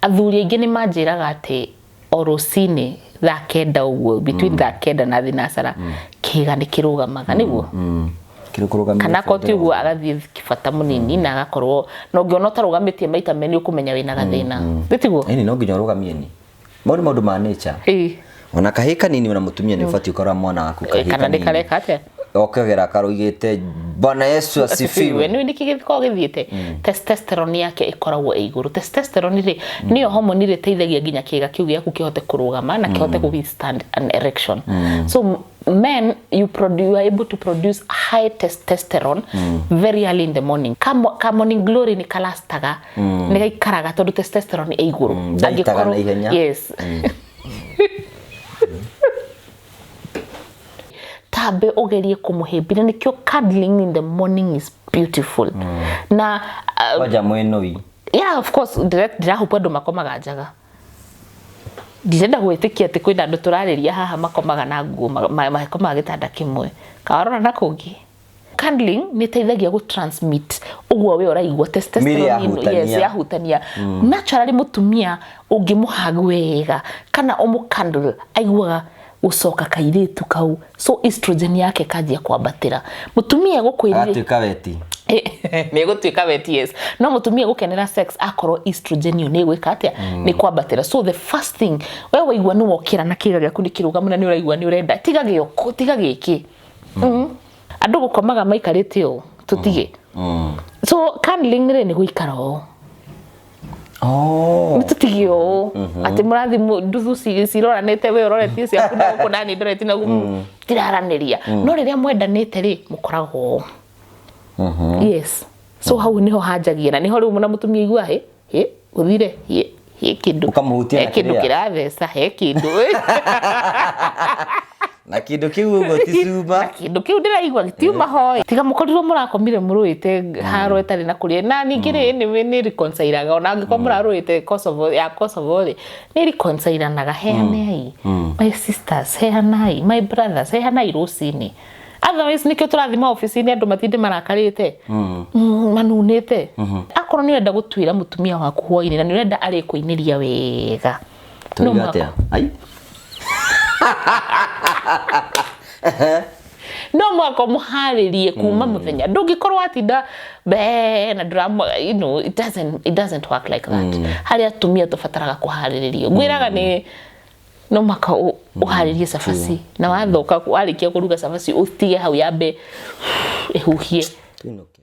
athuri aingĩ nĩ manjĩraga atĩ o rũcinĩ thaa kenda ũguo between thaa kenda na thinacara kĩga nĩ kĩrũgamaga nĩguo kana koti ũguo agathiĩ kĩbata mũnini na agakorwo na ũngĩona ũtarũgamĩtie maita menĩ ũkũmenya wĩna gathĩna tiguo ĩni no nginya ũrũgamie ni maũndũ ma nature ona kahĩ kanini ona mũtumia nĩ ũbatiĩ ũkora mwana waku kahĩ kana nĩkareka atĩa okegera karoigĩte Bwana Yesu asifiwe nĩ gĩkoragwo gĩthiĩte testosterone yake ĩkoragwo igũrũ testosterone rĩ nĩyo hormone ĩrĩa ĩteithagia nginya kĩga kĩu gĩaku kĩhote kũrũgama na kĩhote withstand an erection so men you are able to produce high testosterone very early in the morning ka morning glory nĩ kalastaga nĩ gaikaraga tondũ testosterone ĩ igũrũ angĩkorwo yes tabe ogerie kumuhebira nikyo cuddling in the morning is beautiful na waja mwenoi yeah of course ndirahupa ndo makomaga njaga ndĩrenda gwĩtĩkia atĩ kwĩna andũ tũrarĩria haha makomaga na nguo makomaga gĩtanda kĩmwe kawarora na kũngĩ cuddling nĩ teithagia transmit ũguo we ũraigua testosterone yes yahutania naturally mutumia ũngĩmũhag wega kana ũmũkandle aiguaga usoka kairitu kau so estrogen yake kajia kwambatira mutumia gukwirire atuika weti ni gutuika weti yes no mutumia gukenera sex akorwo estrogen yo ni gwika atia ni kwambatira so the first thing wewe waigua ni wokira na kiga gyaku ni kirugamuna ni uraigua ni urenda tiga gĩoko tiga gĩki andu gukomaga maikarite o tutige so cuddling re ni guikara o nitutigio ati murathi nduthu ciroranite we uroretie ciaku na guko nani ndoreti na tiraraniria no riria mwendanite ri mukoragwo yes so hau niho hanjagia na niho riu muna mutumia igua uthire kindu ukamuhutia kindu kirathesa kindu na kindu kiu ugo tisuba kindu kiu ndiraigua gitiuma hoi tiga mukorirwo murakomire muruite haro etari na kuria na ningire ni reconcileaga ona angiko muraruite Kosovo ni reconcileanaga heanai my sisters heanai my brothers heanai rusini otherwise nikio turathima office-ini andu matinde marakarite manunite akorwo ni wenda gutwira mutumia waku hoi-ini na ni wenda ari kuiniria wega no atia ai no mwako muharirie kuma muthenya ndungikorwo atinda na drama you know it doesn't work like that hari atumia tufataraga kuhariririo gwiraga ni no maka uharirie cabaci na wathoka warikia kuruga cabaci utige hau yambe ehuhie